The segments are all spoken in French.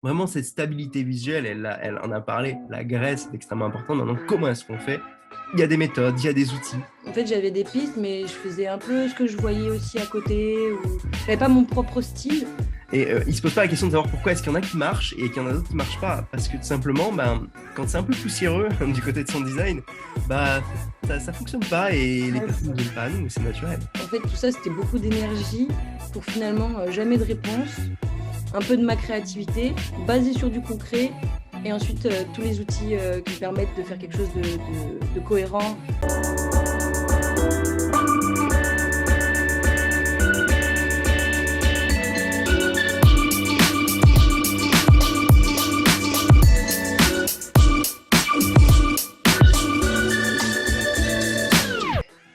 vraiment cette stabilité visuelle, elle en a parlé. La graisse est extrêmement importante. Maintenant, comment est-ce qu'on fait? Il y a des méthodes, il y a des outils. En fait, j'avais des pistes, mais je faisais un peu ce que je voyais aussi à côté. Ou... J'avais pas mon propre style. Et il se pose pas la question de savoir pourquoi est-ce qu'il y en a qui marchent et qu'il y en a d'autres qui marchent pas. Parce que tout simplement, ben, quand c'est un peu poussiéreux du côté de son design, bah, ça fonctionne pas et les Ouais, personnes ne viennent pas à nous, c'est naturel. en fait, tout ça, c'était beaucoup d'énergie pour finalement jamais de réponse, un peu de ma créativité, basée sur du concret, et ensuite tous les outils qui me permettent de faire quelque chose de cohérent.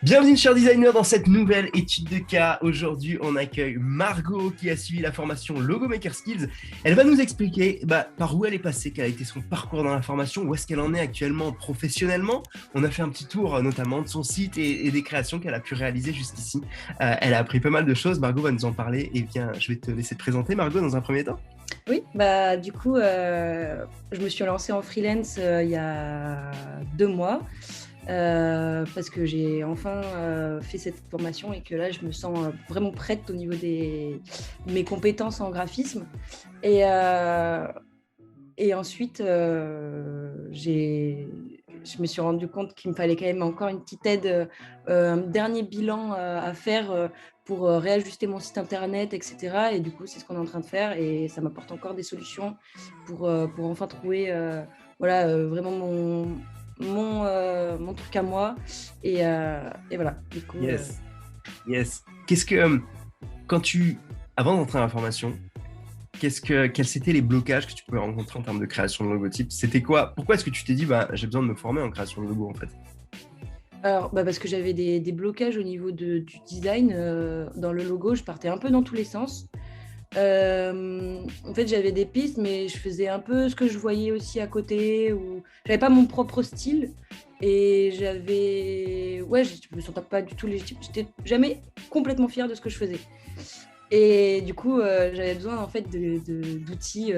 Bienvenue, chers designers, dans cette nouvelle étude de cas. Aujourd'hui, on accueille Margot qui a suivi la formation Logo Maker Skills. Elle va nous expliquer par où elle est passée, quel a été son parcours dans la formation, où est-ce qu'elle en est actuellement professionnellement. On a fait un petit tour notamment de son site et des créations qu'elle a pu réaliser jusqu'ici. Elle a appris pas mal de choses. Margot va nous en parler. Et bien, je vais te laisser te présenter, Margot, dans un premier temps. Oui, du coup, je me suis lancée en freelance il y a 2 mois. Parce que j'ai enfin fait cette formation et que là, je me sens vraiment prête au niveau de mes compétences en graphisme. Et ensuite, je me suis rendu compte qu'il me fallait quand même encore une petite aide, un dernier bilan à faire pour réajuster mon site internet, etc. Et du coup, c'est ce qu'on est en train de faire et ça m'apporte encore des solutions pour enfin trouver vraiment mon truc à moi. Et voilà, du coup. Yes, yes. Qu'est-ce que, avant d'entrer dans la formation, quels étaient les blocages que tu pouvais rencontrer en termes de création de logotype? C'était quoi? Pourquoi est-ce que tu t'es dit, j'ai besoin de me former en création de logo, en fait? Alors, parce que j'avais des blocages au niveau du design. Dans le logo, je partais un peu dans tous les sens. En fait, j'avais des pistes, mais je faisais un peu ce que je voyais aussi à côté. Ou j'avais pas mon propre style. Et je me sentais pas du tout légitime. J'étais jamais complètement fière de ce que je faisais. Et du coup, j'avais besoin en fait d'outils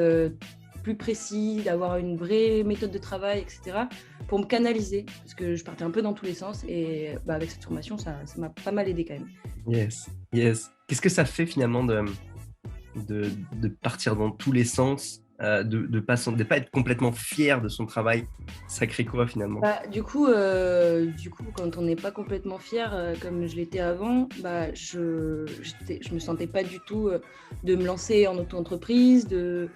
plus précis, d'avoir une vraie méthode de travail, etc., pour me canaliser, parce que je partais un peu dans tous les sens. Et avec cette formation, ça m'a pas mal aidé quand même. Yes, yes. Qu'est-ce que ça fait finalement de partir dans tous les sens, de pas être complètement fier de son travail? Ça crée quoi finalement? Du coup, quand on n'est pas complètement fier, comme je l'étais avant, je me sentais pas du tout de me lancer en auto-entreprise, de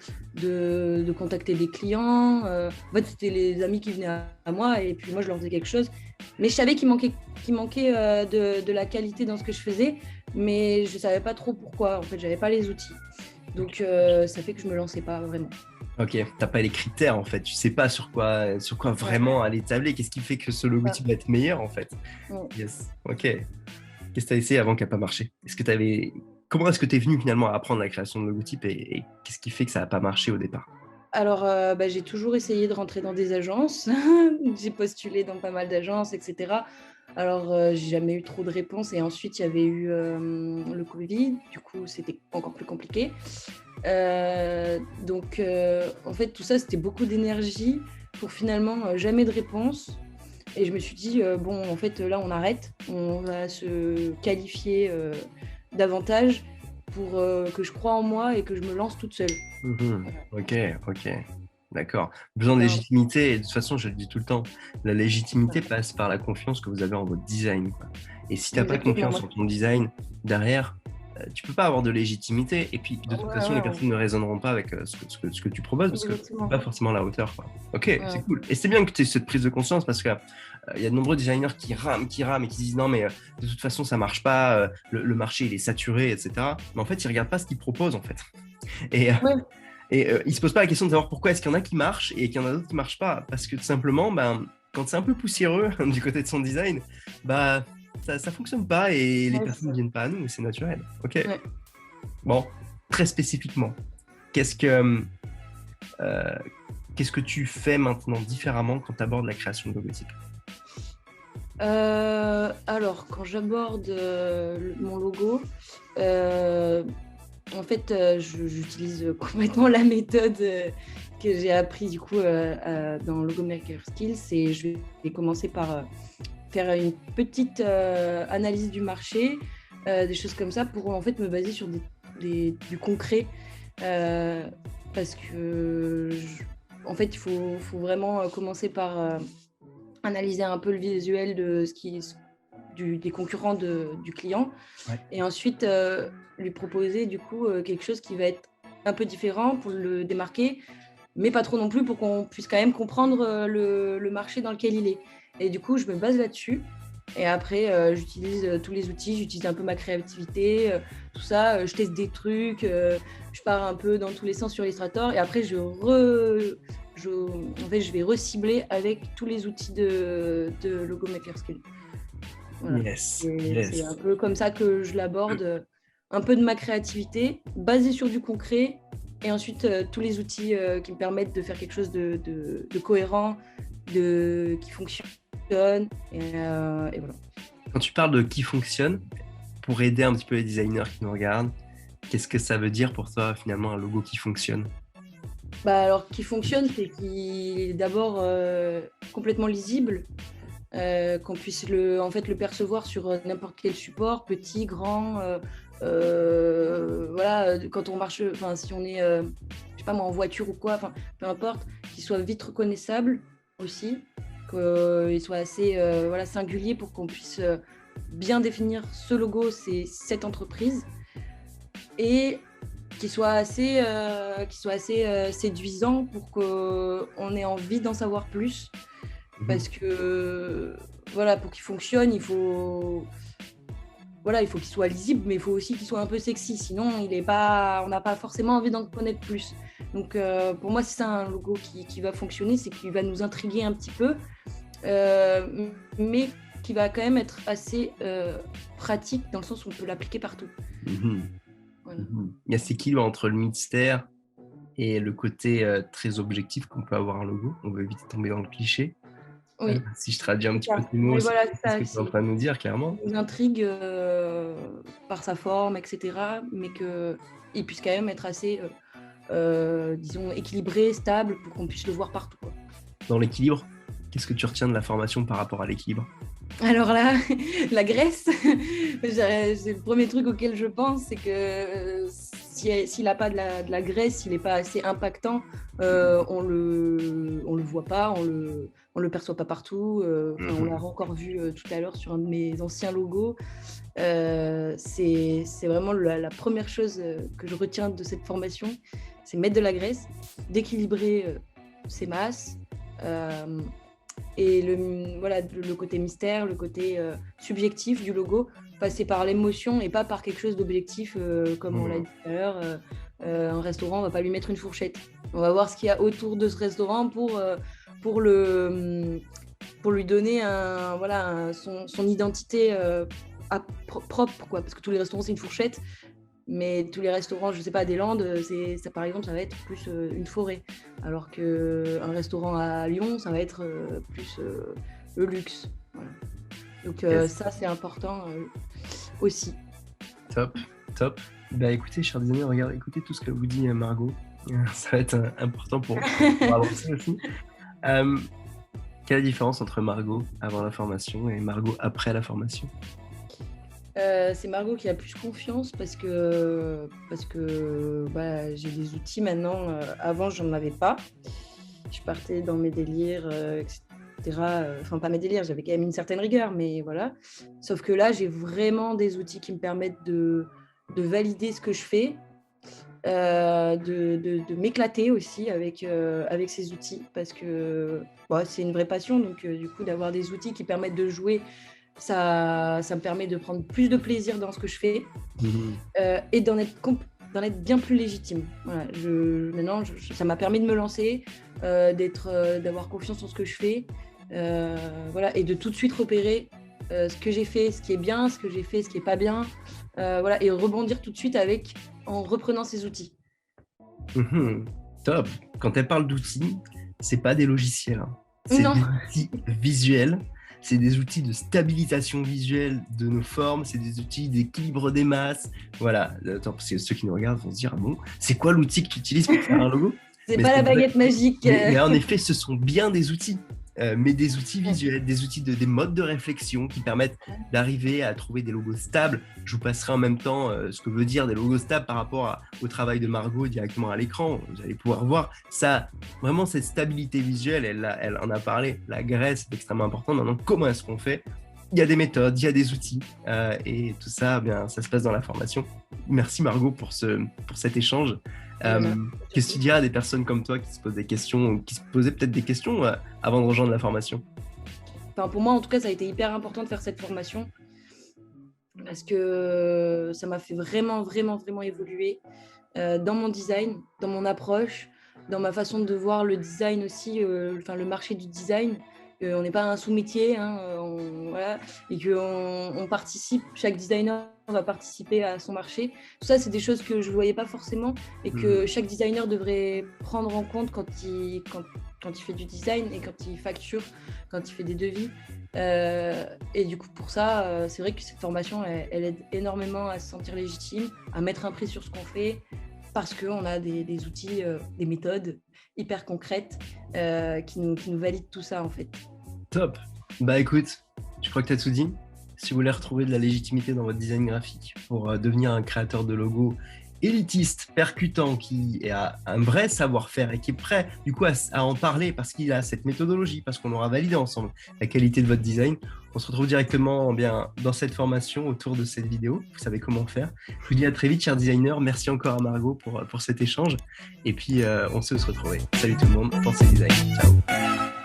contacter des clients. En fait, c'était les amis qui venaient à moi et puis moi, je leur faisais quelque chose. Mais je savais qu'il manquait de la qualité dans ce que je faisais, mais je savais pas trop pourquoi. En fait, j'avais pas les outils. Donc, ça fait que je me lançais pas vraiment. Ok, t'as pas les critères en fait, tu sais pas sur quoi vraiment aller tabler. Qu'est-ce qui fait que ce logotype va être meilleur en fait? Ouais. Yes, ok. Qu'est-ce que t'as essayé avant qui a pas marché? Comment est-ce que t'es venu finalement à apprendre la création de logotype et qu'est-ce qui fait que ça a pas marché au départ? Alors, j'ai toujours essayé de rentrer dans des agences. J'ai postulé dans pas mal d'agences, etc. Alors, j'ai jamais eu trop de réponses et ensuite, il y avait eu le Covid. Du coup, c'était encore plus compliqué. Donc, en fait, tout ça, c'était beaucoup d'énergie pour finalement jamais de réponse. Et je me suis dit, bon, en fait, là, on arrête. On va se qualifier davantage pour que je croie en moi et que je me lance toute seule. Mhm. Voilà. Ok, ok. D'accord. Besoin de Ben, légitimité, et de toute façon, je le dis tout le temps, la légitimité passe par la confiance que vous avez en votre design, quoi. Et si tu n'as pas Exactement, confiance moi. en ton design, derrière, tu peux pas avoir de légitimité. Et puis, de toute Ouais, façon, les ouais, personnes ne raisonneront pas avec ce que tu proposes parce que c'est exactement. pas forcément à la hauteur, quoi. Ok, c'est Ouais. cool. Et c'est bien que tu aies cette prise de conscience parce que il y a de nombreux designers qui rament et qui disent non, mais de toute façon, ça marche pas, le marché, il est saturé, etc. Mais en fait, ils regardent pas ce qu'ils proposent, en fait. Et, Ouais, il se pose pas la question de savoir pourquoi est-ce qu'il y en a qui marchent et qu'il y en a d'autres qui marchent pas. Parce que tout simplement, quand c'est un peu poussiéreux du côté de son design, ça fonctionne pas et les ouais, personnes c'est ne ça. viennent pas à nous, c'est naturel. Ok. Ouais. Bon, très spécifiquement, qu'est-ce que, euh, qu'est-ce que tu fais maintenant différemment quand tu abordes la création de logotypes? Alors, quand j'aborde mon logo, euh, en fait, j'utilise complètement la méthode que j'ai appris du coup dans Logo Maker Skills, et je vais commencer par faire une petite analyse du marché, des choses comme ça, pour en fait me baser sur du concret, parce que en fait il faut vraiment commencer par analyser un peu le visuel de des concurrents du client, Ouais. et ensuite lui proposer du coup quelque chose qui va être un peu différent pour le démarquer, mais pas trop non plus, pour qu'on puisse quand même comprendre le marché dans lequel il est. Et du coup, je me base là-dessus. Et après, j'utilise tous les outils, j'utilise un peu ma créativité, tout ça. Je teste des trucs, je pars un peu dans tous les sens sur Illustrator. Et après, en fait, je vais recibler avec tous les outils de Logo Maker Skill. Voilà. Yes, C'est un yes. peu comme ça que je l'aborde, un peu de ma créativité, basée sur du concret, et ensuite tous les outils qui me permettent de faire quelque chose de cohérent, qui fonctionne, et voilà. Quand tu parles de qui fonctionne, pour aider un petit peu les designers qui nous regardent, qu'est-ce que ça veut dire pour toi finalement un logo qui fonctionne? Bah, alors, qui fonctionne, c'est qu'il est d'abord complètement lisible, qu'on puisse en fait, le percevoir sur n'importe quel support, petit, grand. Voilà, quand on marche, enfin, si on est, je sais pas moi, en voiture ou quoi, enfin, peu importe, qu'il soit vite reconnaissable aussi, qu'il soit assez voilà, singulier, pour qu'on puisse bien définir ce logo, c'est cette entreprise, et qu'il soit assez séduisant pour qu'on ait envie d'en savoir plus. Parce que voilà, pour qu'il fonctionne, il faut qu'il soit lisible, mais il faut aussi qu'il soit un peu sexy. Sinon, on n'a pas forcément envie d'en connaître plus. Donc, pour moi, c'est ça un logo qui va fonctionner, c'est qu'il va nous intriguer un petit peu, mais qui va quand même être assez pratique, dans le sens où on peut l'appliquer partout. Voilà. Il y a cet équilibre entre le mystère et le côté très objectif qu'on peut avoir un logo. On veut éviter de tomber dans le cliché. Oui. Si je traduis un petit peu tes mots, Mais c'est voilà, ce que tu es en train de nous dire, clairement. Il nous intrigue par sa forme, etc., mais qu'il puisse quand même être assez, disons, équilibré, stable, pour qu'on puisse le voir partout, quoi. Dans l'équilibre, qu'est-ce que tu retiens de la formation par rapport à l'équilibre? Alors là, la graisse, c'est le premier truc auquel je pense, c'est que s'il n'a pas de la graisse, s'il n'est pas assez impactant, on le voit pas, on le perçoit pas partout. On l'a encore vu tout à l'heure sur un de mes anciens logos. C'est vraiment la première chose que je retiens de cette formation, c'est mettre de la graisse, d'équilibrer ses masses, et le côté mystère, le côté subjectif du logo, passer par l'émotion et pas par quelque chose d'objectif, comme on l'a dit tout à l'heure. Un restaurant, on va pas lui mettre une fourchette. On va voir ce qu'il y a autour de ce restaurant pour lui donner son identité propre, quoi. Parce que tous les restaurants, c'est une fourchette. Mais tous les restaurants, je sais pas, des Landes, ça, par exemple, ça va être plus une forêt. Alors qu'un restaurant à Lyon, ça va être plus le luxe. Voilà. Donc ça, c'est important aussi. Top. Bah écoutez, chers designers, écoutez tout ce que vous dit Margot. Ça va être important pour avancer aussi. Quelle est la différence entre Margot avant la formation et Margot après la formation? C'est Margot qui a plus confiance, parce que j'ai des outils maintenant. Avant, je n'en avais pas. Je partais dans mes délires, etc. Enfin, pas mes délires, j'avais quand même une certaine rigueur, mais voilà. Sauf que là, j'ai vraiment des outils qui me permettent de valider ce que je fais, de m'éclater aussi avec ces outils, parce que c'est une vraie passion. Donc, du coup, d'avoir des outils qui permettent de jouer, ça me permet de prendre plus de plaisir dans ce que je fais, et d'en être bien plus légitime. Voilà, maintenant, ça m'a permis de me lancer, d'avoir confiance en ce que je fais, voilà, et de tout de suite repérer ce que j'ai fait, ce qui est bien, ce que j'ai fait, ce qui est pas bien, voilà, et rebondir tout de suite en reprenant ces outils. Top. Quand elle parle d'outils, c'est pas des logiciels, hein. C'est des outils visuels. c'est des outils de stabilisation visuelle de nos formes, c'est des outils d'équilibre des masses. Voilà, attends, parce que ceux qui nous regardent vont se dire, ah bon, c'est quoi l'outil que tu utilises pour faire un logo? C'est Mais pas la vrai. baguette magique. Mais en effet, ce sont bien des outils, mais des outils visuels, des outils des modes de réflexion qui permettent d'arriver à trouver des logos stables. Je vous passerai en même temps ce que veut dire des logos stables par rapport au travail de Margot directement à l'écran. Vous allez pouvoir voir ça, vraiment cette stabilité visuelle, elle en a parlé. La graisse est extrêmement importante. Maintenant, comment est-ce qu'on fait? Il y a des méthodes, il y a des outils, et tout ça, bien, ça se passe dans la formation. Merci Margot pour cet échange. Qu'est-ce que tu dirais à des personnes comme toi qui se posent des questions, qui se posaient peut-être des questions avant de rejoindre la formation? Enfin, pour moi, en tout cas, ça a été hyper important de faire cette formation parce que ça m'a fait vraiment, vraiment, vraiment évoluer dans mon design, dans mon approche, dans ma façon de voir le design aussi, le marché du design. On n'est pas un sous-métier, hein, voilà, et qu'on participe, chaque designer va participer à son marché. Tout ça, c'est des choses que je ne voyais pas forcément et que chaque designer devrait prendre en compte quand il fait du design et quand il facture, quand il fait des devis. Et du coup, pour ça, c'est vrai que cette formation, elle aide énormément à se sentir légitime, à mettre un prix sur ce qu'on fait, parce qu'on a des outils, des méthodes hyper concrètes qui nous valident tout ça en fait. Top. Bah écoute, je crois que tu as tout dit. Si vous voulez retrouver de la légitimité dans votre design graphique pour devenir un créateur de logos élitiste, percutant, qui a un vrai savoir-faire et qui est prêt du coup à en parler parce qu'il a cette méthodologie, parce qu'on aura validé ensemble la qualité de votre design, on se retrouve directement dans cette formation autour de cette vidéo. Vous savez comment faire. Je vous dis à très vite, chers designers. Merci encore à Margot pour cet échange. Et puis, on se retrouve. Salut tout le monde. Pensez design. Ciao.